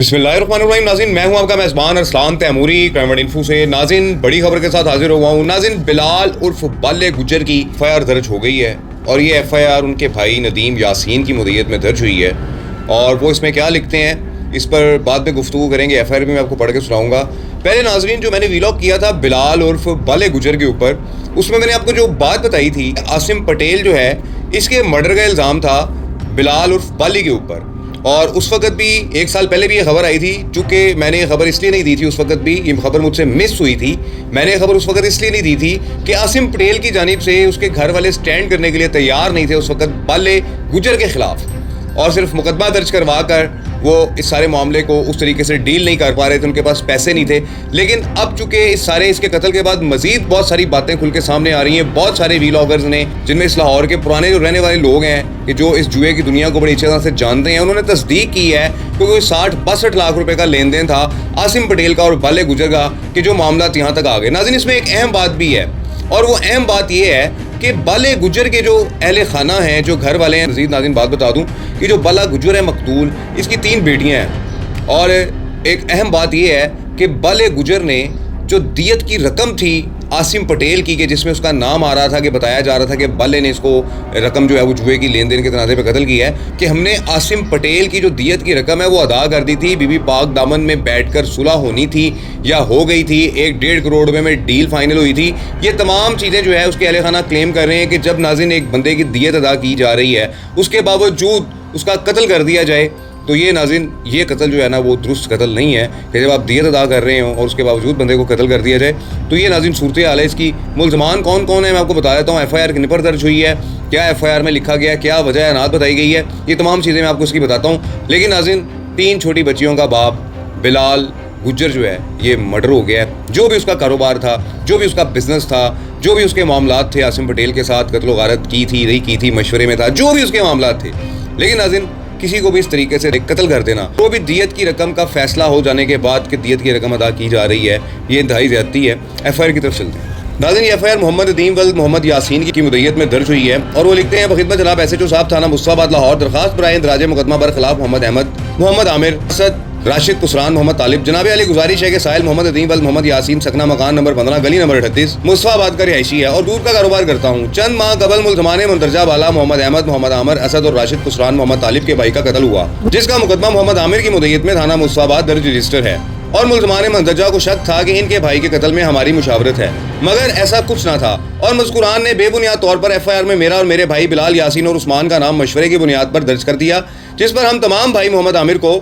बिस्मिल्लाहिर्रहमानिर्रहीम। नाज़रीन, मैं हूं आपका मेज़बान अरसलान तैमूरी क्राइम इन्फो से। नाज़रीन, बड़ी खबर के साथ हाजिर हुआ हूं। नाज़रीन, बिलाल उर्फ बाले गुज्जर की एफआईआर दर्ज हो गई है और ये एफआईआर उनके भाई नदीम यासीन की मुद्दत में दर्ज हुई है और वो इसमें क्या लिखते हैं इस पर बाद में गुफ्तगू करेंगे। एफआईआर भी मैं आपको पढ़ के सुनाऊंगा। पहले नाज़रीन, जो मैंने व्लॉग किया था बिलाल उर्फ बाले गुज्जर के ऊपर, उसमें मैंने आपको जो बात बताई थी, आसिम पटेल जो है इसके मर्डर का इल्ज़ाम था बिलाल उर्फ बाली के ऊपर। और उस वक्त भी एक साल पहले भी ये खबर आई थी, चूँकि मैंने ये खबर इसलिए नहीं दी थी, उस वक्त भी ये खबर मुझसे मिस हुई थी। मैंने ये खबर उस वक्त इसलिए नहीं दी थी कि आसिम पटेल की जानिब से उसके घर वाले स्टैंड करने के लिए तैयार नहीं थे उस वक्त बाले गुज्जर के ख़िलाफ़, और सिर्फ मुकदमा दर्ज करवा कर वो इस सारे मामले को उस तरीके से डील नहीं कर पा रहे थे, उनके पास पैसे नहीं थे। लेकिन अब चूँकि इसके कत्ल के बाद मज़ीद बहुत सारी बातें खुल के सामने आ रही हैं, बहुत सारे व्लॉगर्स ने, जिनमें इस लाहौर के पुराने जो रहने वाले लोग हैं कि जो इस जुए की दुनिया को बड़ी अच्छी तरह से जानते हैं, उन्होंने तस्दीक की है कि कोई 60-62 लाख रुपए का लेन देन था आसिम पटेल का और बाले गुज्जर का, कि जो मामला यहाँ तक आ गए। नाज़रीन, इसमें एक अहम बात भी है, और वो अहम बात ये है कि बाले गुज्जर के जो अहले खाना हैं, जो घर वाले हैं, मज़ीद नाज़रीन बात बता दूं कि जो बाला गुज्जर है मकतूल, इसकी 3 बेटियां हैं। और एक अहम बात ये है कि बाले गुज्जर ने जो दियत की रकम थी आसिम पटेल की, कि जिसमें उसका नाम आ रहा था, कि बताया जा रहा था कि बाले ने इसको रकम जो है वो जुए की लेन देन के तनाज़े पे कत्ल किया है, कि हमने आसिम पटेल की जो दियत की रकम है वो अदा कर दी थी। बीबी पाक दामन में बैठकर सुलह होनी थी या हो गई थी, 1-1.5 करोड़ रुपए में डील फाइनल हुई थी। ये तमाम चीज़ें जो है उसके अहले खाना क्लेम कर रहे हैं कि जब नाज़रीन एक बंदे की दियत अदा की जा रही है, उसके बावजूद उसका कत्ल कर दिया जाए, तो ये नाज़रीन ये कत्ल जो है ना वो दुरुस्त कत्ल नहीं है। कि जब आप दियत अदा कर रहे हो और उसके बावजूद बंदे को कत्ल कर दिया जाए, तो ये नाज़रीन सूरत हाल है। इसकी मुल्ज़मान कौन कौन है मैं आपको बता देता हूँ। एफआईआर किन पर दर्ज हुई है, क्या एफआईआर में लिखा गया, क्या वजह अनात बताई गई है, ये तमाम चीज़ें मैं आपको इसकी बताता हूँ। लेकिन नाज़रीन, 3 छोटी बच्चियों का बाप बिलाल गुज्जर जो है ये मर्डर हो गया है। जो भी उसका कारोबार था, जो भी उसका बिजनेस था, जो भी उसके मामलात थे आसिम पटेल के साथ, कत्ल गारत की थी नहीं की थी, मशवरे में था, जो भी उसके मामलात थे, लेकिन नाज़रीन किसी को भी इस तरीके से कत्ल कर देना, तो भी दियत की रकम का फैसला हो जाने के बाद कि दियत की रकम अदा की जा रही है, ये इंतहाई ज़्यादती है। एफआईआर की तरफ चलते हैं। नाज़रीन, ये एफआईआर मोहम्मद नदीम वल्द मोहम्मद यासीन की मुद्दत में दर्ज हुई है और वो लिखते हैं, बखिदमत जनाब एसएचओ साहब थाना मुस्ताबाद लाहौर, दरखास्त बराए इंदराज मुकदमा बर खिलाफ मोहम्मद अहमद, मोहम्मद आमिर, असद, राशिद कुसरान, मोहम्मद तालिब। जनाब अली गुजारिश है कि साहिल मोहम्मद नदीम वल्द मोहम्मद यासीन, सकना मकान नंबर 15 गली नंबर 38 मुस्ताबाद का रिहायशी है और दूध का कारोबार करता हूँ। चंद माह कबल मुल्ज़माने मुंदरजा वाला मोहम्मद अहमद, मोहम्मद आमिर, असद और राशिद कुसरान मोहम्मद तालिब के भाई का कत्ल हुआ, जिसका मुकदमा मोहम्मद आमिर की मुद्दत में थाना मुस्ताबाद दर्ज रजिस्टर है और मुल्ज़माने मुंदरजा को शक था कि इनके भाई के कत्ल में हमारी मुशावरत है, मगर ऐसा कुछ ना था और मज़कूरान ने बेबुनियाद तौर पर एफआईआर में मेरा और मेरे भाई बिलाल यासीन और उस्मान का नाम मशवरे की बुनियाद पर दर्ज कर दिया, जिस पर हम तमाम भाई मोहम्मद आमिर को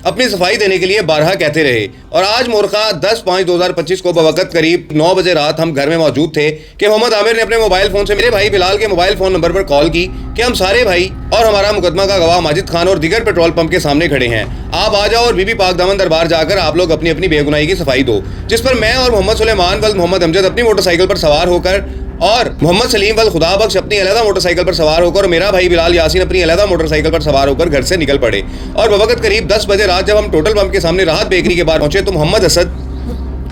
अपनी सफाई देने के लिए बारहा कहते रहे। और आज मोरखा 10/5/2025 को बवक़्त करीब 9 बजे रात हम घर में मौजूद थे कि मोहम्मद आमिर ने अपने मोबाइल फ़ोन से मेरे भाई बिलाल के मोबाइल फ़ोन नंबर पर कॉल की कि हम सारे भाई और हमारा मुकदमा का गवाह माजिद खान और दीगर पेट्रोल पंप के सामने खड़े हैं, आप आ जाओ और बीबी पाक दामन दरबार जाकर आप लोग अपनी अपनी बेगुनाही की सफाई दो। जिस पर मैं और मोहम्मद सुलेमान वल्द मोहम्मद अमजद अपनी मोटरसाइकिल पर सवार होकर और मोहम्मद सलीम वल खुदा बख्श अपनी अलहदा मोटरसाइकिल पर सवार होकर और मेरा भाई बिलाल यासीन अपनी अलहदा मोटरसाइकिल पर सवार होकर घर से निकल पड़े। और बवक़्त करीब 10 बजे रात जब हम टोटल पंप के सामने राहत बेकरी के बाहर पहुंचे, तो मोहम्मद असद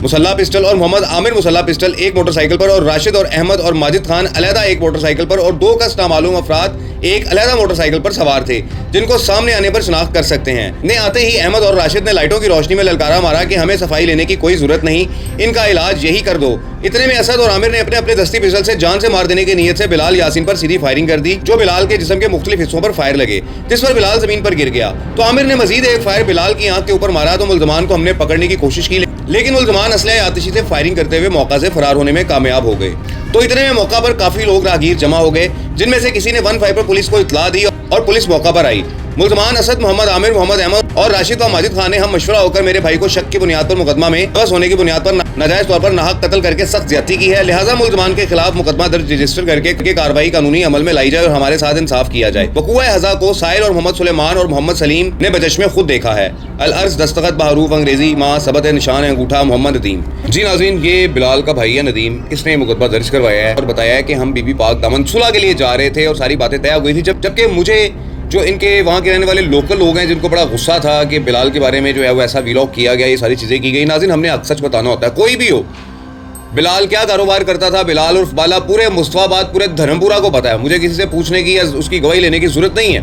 मुसल्ला पिस्टल और मोहम्मद आमिर मुसल्ला पिस्टल एक मोटरसाइकिल पर और राशिद और अहमद और माजिद खान अलहदा एक मोटरसाइकिल पर और 2 कस नामालूम अफराद एक अलहदा मोटरसाइकिल पर सवार थे, जिनको सामने आने पर शनाख्त कर सकते हैं। ने आते ही अहमद और राशिद ने लाइटों की रोशनी में ललकारा मारा कि हमें सफाई लेने की कोई जरूरत नहीं, इनका इलाज यही कर दो। इतने में असद और आमिर ने अपने अपने दस्ती पिस्टल से जान से मार देने की नीयत से बिलाल यासीन पर सीधी फायरिंग कर दी, जो बिलाल के जिस्म के मुख्तलिफ हिस्सों पर फायर लगे, जिस पर बिलाल जमीन पर गिर गया। तो आमिर ने मजीद एक फायर बिलाल की आंख के ऊपर मारा, तो मुल्ज़मान को हमने पकड़ने की कोशिश की, लेकिन मुल्ज़मान असलहे आतिशी से फायरिंग करते हुए मौका से फरार होने में कामयाब हो गए। तो इतने में मौका पर काफी लोग राहगीर जमा हो गए, जिनमें से किसी ने 15 पर पुलिस को इत्तला दी और पुलिस मौका पर आई। मुल्ज़मान असद, मोहम्मद आमिर, मोहम्मद अहमद और राशिद व माजिद खान ने हम मशवरा होकर मेरे भाई को शक की बुनियाद पर मुकदमा में बस होने की बुनियाद पर नाजायज तौर पर नाहक कत्ल करके सख्त ज्यादती की है। लिहाजा मुल्ज़मान के खिलाफ मुकदमा दर्ज रजिस्टर करके कार्रवाई कानूनी अमल में लाई जाए और हमारे साथ इंसाफ किया जाए। वक़ूआ हज़ा को साहिल और मोहम्मद सुलेमान और मोहम्मद सलीम ने बचश्मे खुद देखा है। अल अर्ज़ दस्तखत बहरूफ अंग्रेजी माँ सबत निशान अंगूठा मोहम्मद नदीम। जी नाज़रीन, ये बिलाल का भाई है नदीम, इसने मुकदमा दर्ज करवाया है और बताया है कि हम बीबी पाक दामन सुलह के लिए जा रहे थे और सारी बातें तय हो गई थी। जबकि मुझे जो इनके वहाँ के रहने वाले लोकल लोग हैं, जिनको बड़ा गुस्सा था कि बिलाल के बारे में जो है वो ऐसा व्लॉग किया गया, ये सारी चीज़ें की गई। नाज़रीन, हमने सच बताना होता है, कोई भी हो। बिलाल क्या कारोबार करता था, बिलाल उर्फ बाला पूरे मुस्तफाबाद पूरे धर्मपुरा को पता है, मुझे किसी से पूछने की या उसकी गवाही लेने की जरूरत नहीं है।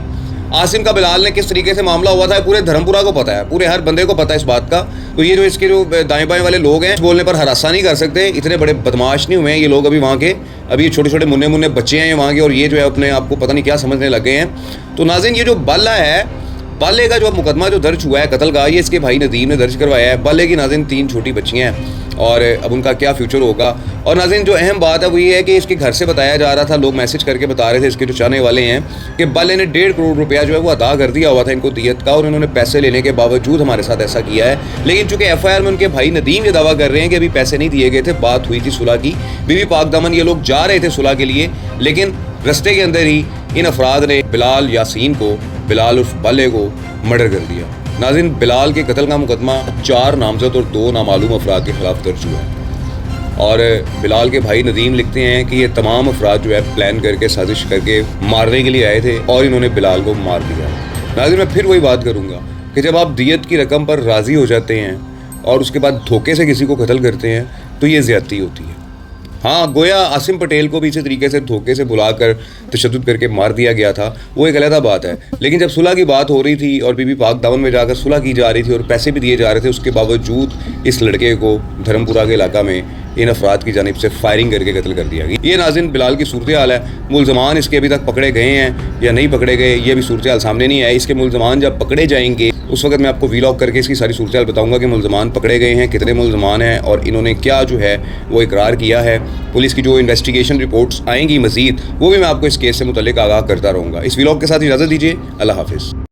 आसिम का बिलाल ने किस तरीके से मामला हुआ था पूरे धर्मपुरा को पता है, पूरे हर बंदे को पता है इस बात का। तो ये जो इसके जो दाएं बाएं वाले लोग हैं बोलने पर हरासा नहीं कर सकते, इतने बड़े बदमाश नहीं हुए हैं ये लोग अभी वहाँ के। अभी छोटे छोटे मुन्ने मुन्ने बच्चे हैं वहाँ के, और ये जो है अपने आप को पता नहीं क्या समझने लगे हैं। तो नाज़रीन, ये जो बाला है, बाले का जो मुकदमा जो दर्ज हुआ है कत्ल का, ये इसके भाई नदीम ने दर्ज करवाया है। बाले की नाज़रीन 3 छोटी बच्चियाँ हैं और अब उनका क्या फ्यूचर होगा। और नाज़रीन, जो अहम बात है वो ये है कि इसके घर से बताया जा रहा था, लोग मैसेज करके बता रहे थे इसके जो चाहने वाले हैं कि बाले ने 1.5 करोड़ रुपया जो है वो अदा कर दिया हुआ था इनको दियत का, और इन्होंने पैसे लेने के बावजूद हमारे साथ ऐसा किया है। लेकिन चूंकि FIR में उनके भाई नदीम ये दावा कर रहे हैं कि अभी पैसे नहीं दिए गए थे, बात हुई थी सुलह की, बीवी पाक दामन ये लोग जा रहे थे सुलह के लिए, लेकिन रस्ते के अंदर ही इन अफराद ने बिलाल यासीन को, बिलाल उर्फ बाले को मर्डर कर दिया। नाज़रीन, बिलाल के कत्ल का मुकदमा 4 नामजद और 2 नामालूम अफराद के खिलाफ दर्ज हुआ है। और बिलाल के भाई नदीम लिखते हैं कि ये तमाम अफराद जो है प्लान करके साजिश करके मारने के लिए आए थे और इन्होंने बिलाल को मार दिया। नाज़रीन, मैं फिर वही बात करूँगा कि जब आप दियत की रकम पर राज़ी हो जाते हैं और उसके बाद धोखे से किसी को कत्ल करते हैं तो ये ज़्यादती होती है। हाँ, गोया आसिम पटेल को भी इसी तरीके से धोखे से बुलाकर तशद्दुद करके मार दिया गया था, वो एक अलग बात है। लेकिन जब सुलह की बात हो रही थी और बीबी पाक दामन में जाकर सुलह की जा रही थी और पैसे भी दिए जा रहे थे, उसके बावजूद इस लड़के को धर्मपुरा के इलाका में इन अफराद की जानिब से फायरिंग करके कत्ल कर दिया गया। ये नाज़रीन बिलाल की सूरत हाल है। मुलजमान इसके अभी तक पकड़े गए हैं या नहीं पकड़े गए, ये भी सूरत हाल सामने नहीं आई। इसके मुलजमान जब पकड़े जाएंगे उस वक्त मैं आपको वीलॉग करके इसकी सारी सूरत हाल बताऊंगा कि मुलजमान पकड़े गए हैं, कितने मुलजमान हैं और इन्होंने क्या जो है वो इकरार किया है। पुलिस की जो इन्वेस्टिगेशन रिपोर्ट्स आएंगी मज़ीद, वो भी मैं आपको इस केस से मुतल्लिक आगाह करता रहूँगा। इस वीलॉग के साथ इजाज़त दीजिए। अल्लाह हाफिज़।